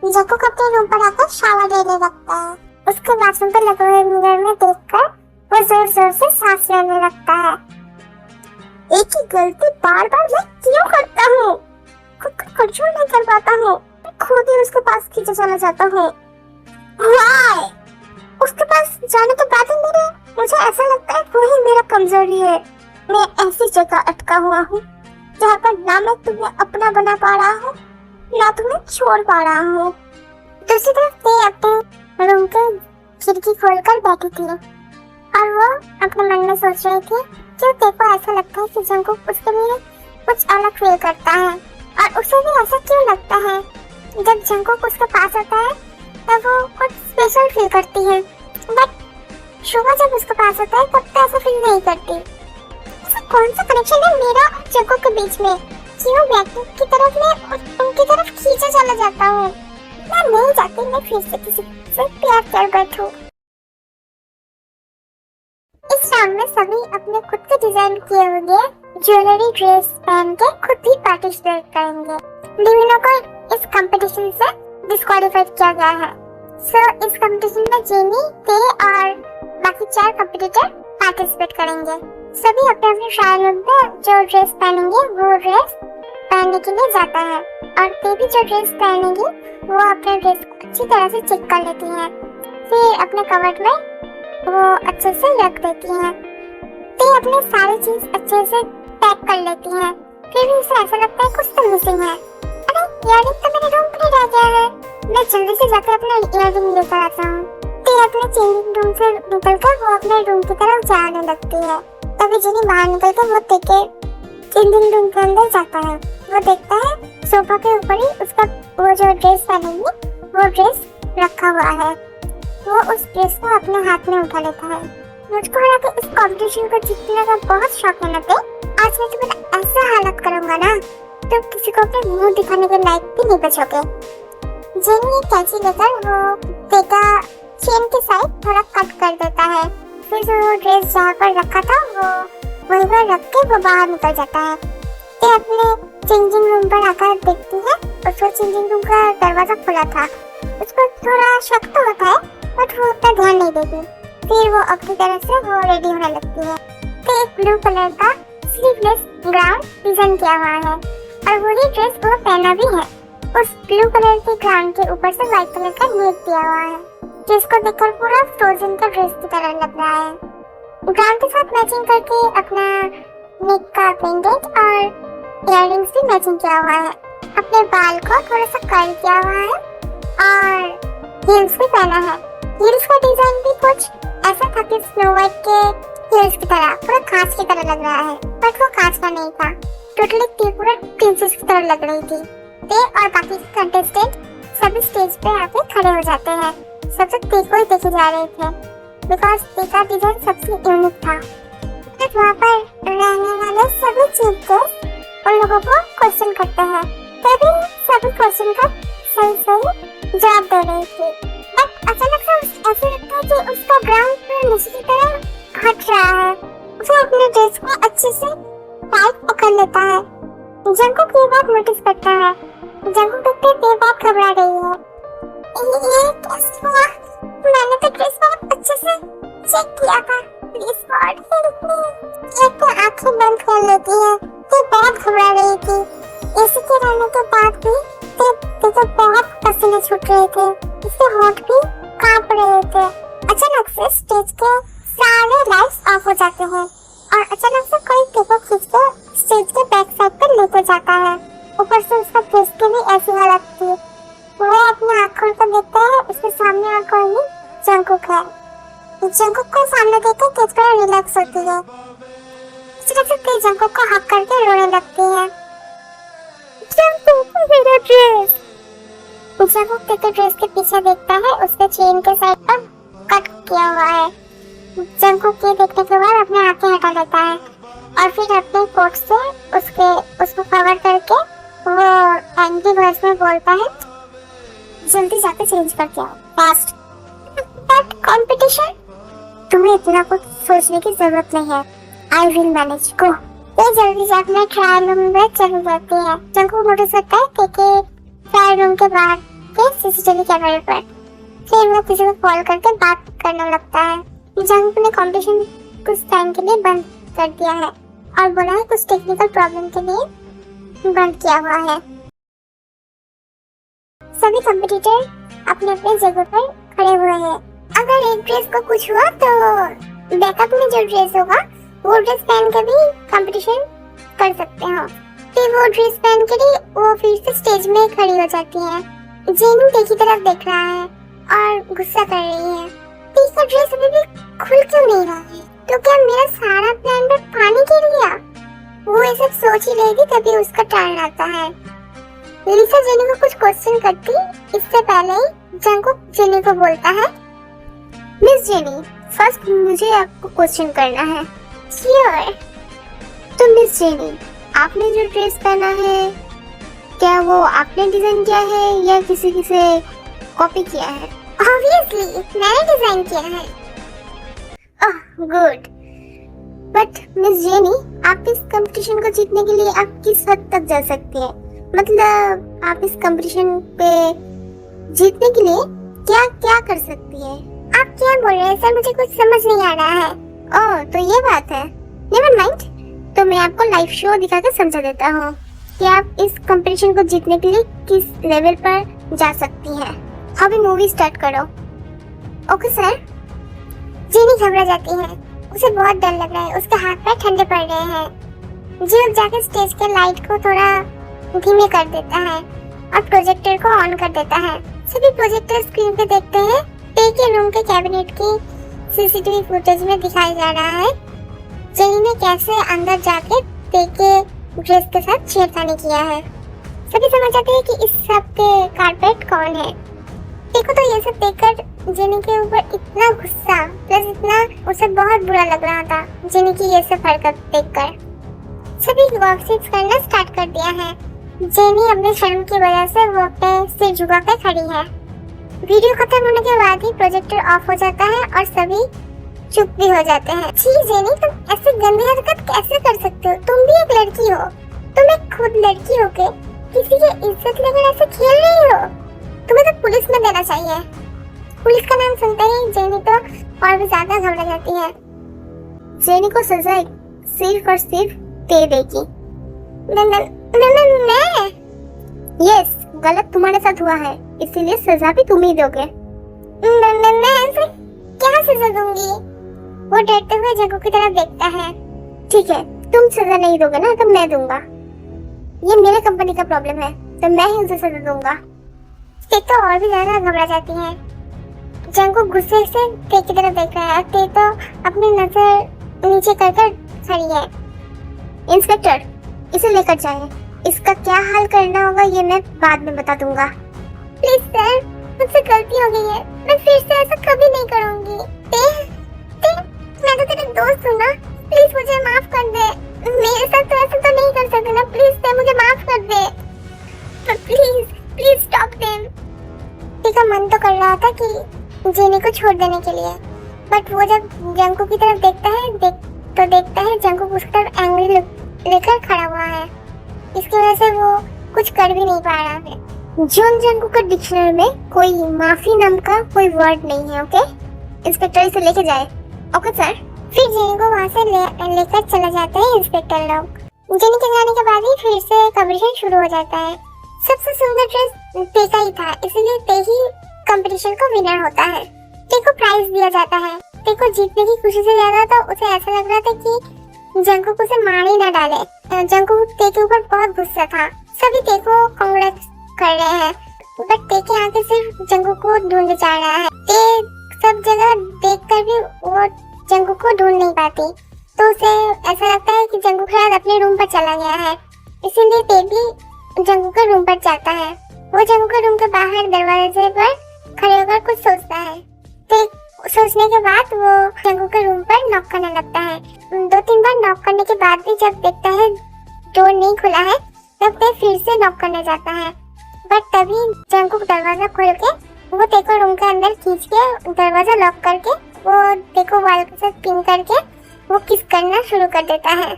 Jungkook अपने room पर आकर शावर लेने लगता है। उसके बाथरूम पर लगे हुए मिरर में देखकर वो जोर जोर से सांस लेने लगता है। एक ही गलती बार बार मैं क्यों करता हूँ? खुद को कंट्रोल नहीं कर पाता हूँ। मैं खुद ही उसके पास खींचे चला जाता हूँ। Why? उसके पास जाने के बाद ही मुझे ऐसा लगता है वही मेरा कमजोरी है। मैं ऐसी जगह अटका हुआ हूँ जहाँ पर ना मैं तुम्हें अपना बना पा रहा हूँ ना तुम्हें छोड़ पा रहा हूँ। दूसरी तरफ ते अपने रूम के खिड़की खोलकर बैठी थी और वो अपने मन में सोच रही थी कि ते को ऐसा लगता है कि जंकुक उसके लिए कुछ अलग फील करता है और उसे भी ऐसा क्यों लगता है। जब जंकुक उसके पास आता है तब वो कुछ स्पेशल फील करती है, बट शुभा जब उसके पास आता है तब तो ऐसा फील नहीं करती। ऐसा कौन सा कनेक्शन है मेरा और जंकुक के बीच में? क्यों ब्लैकपिंक की तरफ मैं उनकी तरफ खींचा चला जाता हूँ? मैं नहीं चाहती मैं फिर से किसी से प्यार कर बैठूं। इस राउंड में सभी अपने खुद के डिजाइन किए हुए ज्वेलरी ड्रेस पहन के खुद ही पार्टिसिपेट करेंगे। लिविनो को इस कंपटीशन से डिस्क्वालीफाइड किया गया है। सो इस कंपटीशन में जेनी, ते और बाकी 4 कंपटीटर पार्टिसिपेट करेंगे। सभी अपने अपने ट्रायल रूम पे जो ड्रेस पहनेंगे वो ड्रेस पहनने के लिए जाता है और ते भी जो ड्रेस पहनेगी वो अपने ड्रेस को अच्छी तरह से चेक कर लेती है। फिर अपने कवर्ड में वो अच्छे से रख देती है। ते अपने सारी चीज अच्छे से पैक कर लेती है। फिर भी उसे ऐसा लगता है कुछ तो मिसिंग है। अरे इयररिंग तो मेरे रूम पर रह गया है। मैं जल्दी से जाकर अपना इयररिंग लेकर आता हूँ। ते अपने चेंजिंग रूम से निकलकर वो अपने रूम की तरफ जाने लगती है। तभी जेनी बाहर निकलकर वो ते के चेंजिंग रूम के अंदर जाता है। वो देखता है सोफा के ऊपर ही उसका वो जो ड्रेस पहनेगी वो ड्रेस रखा हुआ है। वो उस ड्रेस को अपने हाथ में उठा लेता है। मुझको हालांकि इस कंपटीशन को जीतने का बहुत शौक है ना ते। आज मैं तुम्हें ऐसा हालत करूंगा ना तो किसी को अपने मुंह दिखाने के लायक भी नहीं बचोगे। जेनी कैंची लेकर वो ते का चेन के साइड थोड़ा कट कर देता है। फिर जो ड्रेस जहाँ पर रखा था वो वहीं पर रख के वो बाहर निकल जाता है। ते अपने चेंजिंग रूम पर आकर देखती है उसका चेंजिंग रूम का दरवाजा खुला था। उसको थोड़ा शक तो होता है बट वो उतना ध्यान नहीं देती। फिर वो अपनी तरफ से वो रेडी होने लगती है। तो एक ब्लू कलर का स्लीवलेस गाउन डिजाइन किया हुआ है और वही ड्रेस वो पहना भी है। उस ब्लू कलर के गाउन के ऊपर से व्हाइट कलर का नेक दिया हुआ है जिसको देखकर पूरा फ्रोजन का ड्रेस की तरह लग रहा है। गाउन के साथ मैचिंग करके अपना नेक का पेंडेंट और इयररिंग्स भी मैचिंग किया हुआ है। अपने बाल को थोड़ा सा कर्ल किया हुआ है और हील्स भी पहना है। हील्स का डिजाइन भी कुछ ऐसा था कि स्नो व्हाइट के हील्स की तरह पूरा कांच की तरह लग रहा है, बट वो कांच का नहीं था। टोटली पूरा प्रिंसेस की तरह लग रही थी। ते और बाकी कंटेस्टेंट सभी स्टेज पे आके खड़े हो जाते हैं। सब तक ते को ही देखे जा रहे थे बिकॉज ते का डिजाइन सबसे यूनिक था। फिर वहाँ पर रहने वाले सभी चीफ गेस्ट उन लोगों को क्वेश्चन करते हैं। तभी सभी क्वेश्चन का सही जवाब दे रही थी। बट अचानक से ऐसे लगता है कि उसका ग्राउंड पूरा नीचे की तरह हट रहा है। उसे अपने ड्रेस को अच्छे से टाइट पकड़ लेता है। जंकुक ये बात नोटिस करता है। जंकुक देखते ये बात घबरा रही है। ये कैसे हुआ? मैंने तो ड्रेस को अच्छे से चेक किया था। Please God help me. एक तो आंखें बंद कर लेती है। ते बहुत घबरा रही थी। ऐसे के रहने के बाद भी ते तो बहुत पसीने छूट रहे थे। इसके होंठ भी कांप रहे थे। अचानक से स्टेज के सारे लाइट्स ऑफ हो जाते हैं और अचानक से कोई ते को खींच कर स्टेज के बैक साइड पर लेकर जाता है। ऊपर से उसका ड्रेस की भी ऐसी हालत थी। वो अपनी आंखों को देखता है। उसके सामने और कोई नहीं, जंकुक है। जंकुक को सामने देखकर ते थोड़ा रिलैक्स होती है। ते जंकुक को हक करके रोने लगती है। जंकुक मेरा ड्रेस। जंकुक ते के ड्रेस के पीछे देखता है। उसके चेन के साइड पर कट किया हुआ है जंगकुक के देखने के बाद अपने आंखें हटा लेता है और फिर अपने कोट से उसको कवर करके वो एंग्री वॉइस में बोलता है, जल्दी जाके चेंज करके आओ, फास्ट। बट कंपटीशन, तुम्हें इतना कुछ सोचने की जरूरत नहीं है, आई विल मैनेज, गो। ये जल्दी से अपने ट्रायल रूम में चली जाती है। जंगकुक नोटिस करता है कि ट्रायल रूम के बाहर के सीसीटीवी कैमरे पर। फिर वो किसी को कॉल करके बात करने लगता है। जंगकुक ने कंपटीशन कुछ टाइम के लिए बंद कर दिया है और बोला है कुछ टेक्निकल प्रॉब्लम के लिए बंद किया हुआ है। सभी कॉम्पिटिटर अपने अपने जगह पर खड़े हुए हैं। अगर एक ड्रेस को कुछ हुआ तो बैकअप में जो ड्रेस होगा वो ड्रेस पहन के भी कंपटीशन कर सकते हो। फिर वो ड्रेस पहन के वो फिर से स्टेज में खड़ी हो जाती है। जेनू देखी तरफ देख रहा है और गुस्सा कर रही है। तीसरा ड्रेस अभी भी खुल क्यों नहीं रहा है? तो क्या मेरा सारा प्लान पर पानी गिर गया? वो ये सब सोच ही रही थी, तभी उसका टर्न आता है। लिसा जेनी को कुछ क्वेश्चन करती, इससे पहले ही जंगकुक जेनी को बोलता है, मिस जेनी, फर्स्ट मुझे आपको क्वेश्चन करना है। श्योर। तो मिस जेनी, आपने जो ड्रेस पहना है क्या वो आपने डिजाइन किया है या किसी से कॉपी किया है? ऑब्वियसली मैंने डिजाइन किया है। Oh good. But miss jenny, आप इस कंपटीशन को जीतने के लिए आप किस हद तक जा सकती हैं? मतलब आप इस कंपटीशन पे जीतने के लिए क्या क्या कर सकती हैं? आप क्या बोल रहे हैं सर? मुझे कुछ समझ नहीं आ रहा है। ओह तो ये बात है। नेवर माइंड, तो मैं आपको लाइव शो दिखा कर समझा देता हूँ कि आप इस कंपटीशन को जीतने के लिए किस लेवल पर जा सकती हैं। अभी मूवी स्टार्ट करो। Okay sir. जेनी घबरा जाती है, उसे बहुत डर लग रहा है, उसके हाथ पैर ठंडे पड़ रहे हैं। जीव जाकर स्टेज के लाइट को थोड़ा धीमे कर देता है और प्रोजेक्टर को ऑन कर देता है। सभी प्रोजेक्टर स्क्रीन पे देखते हैं पे के रूम के कैबिनेट की सीसीटीवी फुटेज में दिखाया जा रहा है जेनी ने कैसे अंदर जाके पे के ड्रेस के साथ छेड़खानी किया है। सभी समझ जाते हैं कि इस सब के कारपेट कौन है। देखो तो ये सब देखकर जेनी के ऊपर इतना गुस्सा प्लस इतना उसे बहुत बुरा लग रहा था जेनी की ये सब हरकत देखकर। सभी गॉसिप्स करना स्टार्ट कर दिया है। जेनी अपने शर्म की वजह से वो अपने सिर झुका कर खड़ी है। वीडियो खत्म होने के बाद ही प्रोजेक्टर ऑफ हो जाता है और सभी चुप भी हो जाते हैं। छी जेनी, तुम ऐसी गंदी हरकत कैसे कर सकते हो? तुम भी एक लड़की हो, तुम एक खुद लड़की हो के किसी की इज्जत लेकर ऐसे खेल रही हो। तुम्हें तो पुलिस में देना चाहिए। पुलिस का नाम सुनते ही जेनी तो और भी ज्यादा घबरा जाती है। जेनी को सजा सिर्फ और सिर्फ दे देगी। मैं यस, गलत तुम्हारे साथ हुआ है, इसीलिए सजा भी तुम ही दोगे। मैं ऐसे क्या सजा दूंगी? वो डरते हुए जंगकुक की तरफ देखता है। ठीक है, तुम सजा नहीं दोगे ना तो मैं दूंगा। ये मेरे कंपनी का प्रॉब्लम है तो मैं ही उसे सजा दूंगा। ते तो और भी ज्यादा घबरा जाती है। जंगकुक गुस्से से ते की तरफ देख रहा है। ते तो अपनी नजर नीचे कर खड़ी है। इंस्पेक्टर, इसे लेकर जाएं। इसका क्या हाल करना होगा ये मैं बाद में बता दूंगा। प्लीज सर, मुझसे गलती हो गई है, मैं फिर से ऐसा कभी नहीं करूंगी। मैं तो तेरा दोस्त हूँ ना, प्लीज मुझे माफ कर दे। मेरे साथ तो ऐसा तो नहीं कर सकते ना, प्लीज ते मुझे माफ कर दे। Please stop them. तेरा मन तो कर रहा था कि जेनी को छोड़ देने के लिए, बट वो जब जंगकुक की तरफ देखता है जंगकुक उसकी तरफ एंग्री लेकर खड़ा हुआ है। इसकी वजह से वो कुछ कर भी नहीं पा रहा है। जॉन जंगकुक का डिक्शनरी में कोई माफी नाम का कोई वर्ड नहीं है। ओके, इंस्पेक्टर इसे लेके जाए। Okay sir. फिर जेनी को वहाँ से लेकर चला जाता है इंस्पेक्टर लोग। जेनी के जाने के बाद ही फिर से कंपटीशन शुरू हो जाता है। सबसे सुंदर ड्रेस ते का ही था, इसलिए ते ही कंपटीशन का विनर होता है। ते को प्राइज दिया जाता है। ते को जीतने की खुशी से ज्यादा तो उसे ऐसा लग रहा था कि जंगकुक उसे मार ही ना डाले। जंगकुक ते के ऊपर बहुत गुस्सा था। सभी ते को कांग्रेस कर रहे हैं, बट ते के आगे सिर्फ जंगकुक को ढूंढ जा रहा है। ते सब जगह देखकर भी वो जंगकुक को ढूंढ नहीं पाती, तो उसे ऐसा लगता है कि जंगकुक शायद अपने रूम पर चला गया है। इसीलिए ते भी जंगकुक के रूम पर जाता है। वो जंगकुक के रूम के बाहर दरवाजे पर खड़े होकर कुछ सोचता है। ते सोचने के बाद वो जंगकुक के रूम पर नॉक करने लगता है। 2-3 बार नॉक करने के बाद भी जब देखता है डोर नहीं खुला है, तब वो फिर से नॉक करने जाता है। बट तभी जंगकुक दरवाजा खोल के वो टेको रूम के अंदर खींच के दरवाजा लॉक करके वो टेको वाल के साथ पिन करके वो किस करना शुरू कर देता है।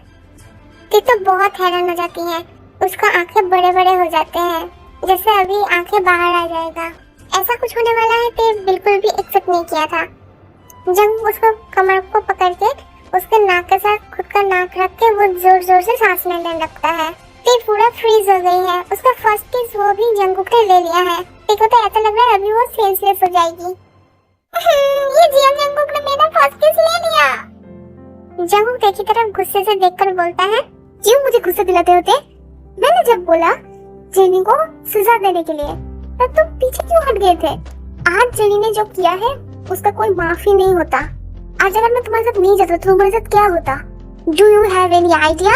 तो बहुत हैरान हो जाती है, उसका आंखें बड़े बड़े हो जाते हैं, जैसे अभी आंखें बाहर आ जाएगा। ऐसा कुछ होने वाला है ते बिल्कुल भी एक्सेप्ट नहीं किया था। जंगकुक उसको कमर को पकड़ के उसके नाक के साथ खुद का नाक रख के वो जोर जोर से सांस लेने लगता है। ते पूरा फ्रीज हो गई है। उसका फर्स्ट किस वो भी जंगकुक ने ले लिया है। ते को तो ऐसा लग रहा है अभी वो सेंसलेस हो जाएगी। ये जियोन जंगकुक ने मेरा फर्स्ट किस ले लिया। जंगकुक ते की तरफ गुस्से से देखकर बोलता है, क्यों मुझे गुस्सा दिलाते होते? मैंने जब बोला जेनी को सजा देने के लिए, तब तुम पीछे क्यों हट गए थे? आज जेनी ने जो किया है उसका कोई माफी नहीं होता। आज अगर मैं तुम्हारे साथ नहीं जाता तो तुम्हारे साथ क्या होता? Do you have any idea?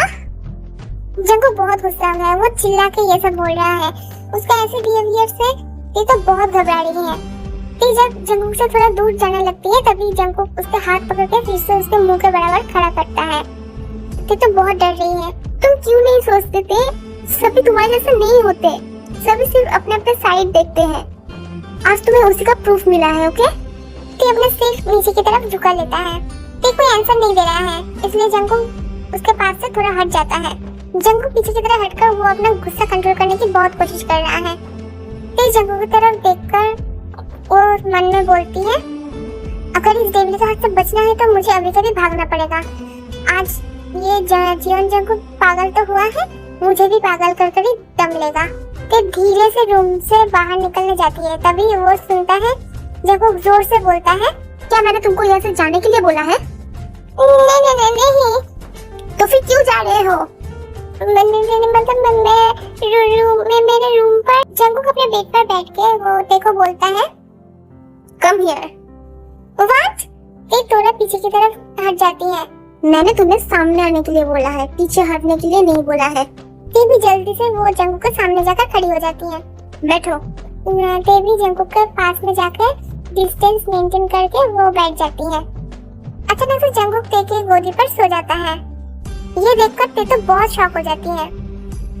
Jungkook बहुत गुस्सा हो गया, वो चिल्ला के ये सब बोल रहा है। उसका ऐसे बिहेवियर से ये तो बहुत घबरा रही है। फिर जब जंगकुक से थोड़ा दूर जाने लगती है तभी जंगकुक उसके हाथ पकड़ के फिर से उसके मुंह के बराबर खड़ा करता है। तो बहुत डर रही है। तुम क्यों नहीं सोचते थे? सभी तुम्हारे जैसे नहीं होते, सभी सिर्फ अपने अपने साइड देखते हैं। आज तुम्हें उसी का प्रूफ मिला है। ओके? ते अपने सिर नीचे की तरफ झुका लेता है। ते कोई आंसर नहीं दे रहा है, इसलिए जंगकुक उसके पास से थोड़ा हट जाता है। जंगकुक पीछे की तरफ हटकर वो अपना गुस्सा कंट्रोल करने की बहुत कोशिश कर रहा है। ते जंगकुक की तरफ देखकर वो मन में बोलती है, अगर इस डेविल के हाथ से बचना है तो मुझे अभी से भागना पड़ेगा। आज ये जियोन जंगकुक पागल तो हुआ है, मुझे भी पागल कर कर ही दम लेगा। ते धीरे से रूम से बाहर निकलने जाती है, तभी वो सुनता है जंगकुक जोर से बोलता है, क्या मैंने तुमको यहाँ से जाने के लिए बोला है? नहीं। तो फिर क्यों जा रहे हो? मेरे रूम पर जंगकुक अपने बेड पर बैठ के वो देखो बोलता है, कम हियर। व्हाट? ते थोड़ा पीछे की तरफ हट जाती है। मैंने तुम्हें सामने आने के लिए बोला है, पीछे हटने के लिए नहीं बोला है। ते भी जल्दी से वो जंगकुक के सामने जाकर खड़ी हो जाती है। बैठो। ते भी जंगकुक के पास में जाकर डिस्टेंस मेंटेन करके वो बैठ जाती है। अचानक से जंगकुक ते की गोदी पर सो जाता है। ये देखकर ते तो बहुत शॉक हो जाती है।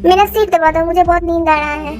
मेरा सिर दबा दो, मुझे बहुत नींद आ रहा है।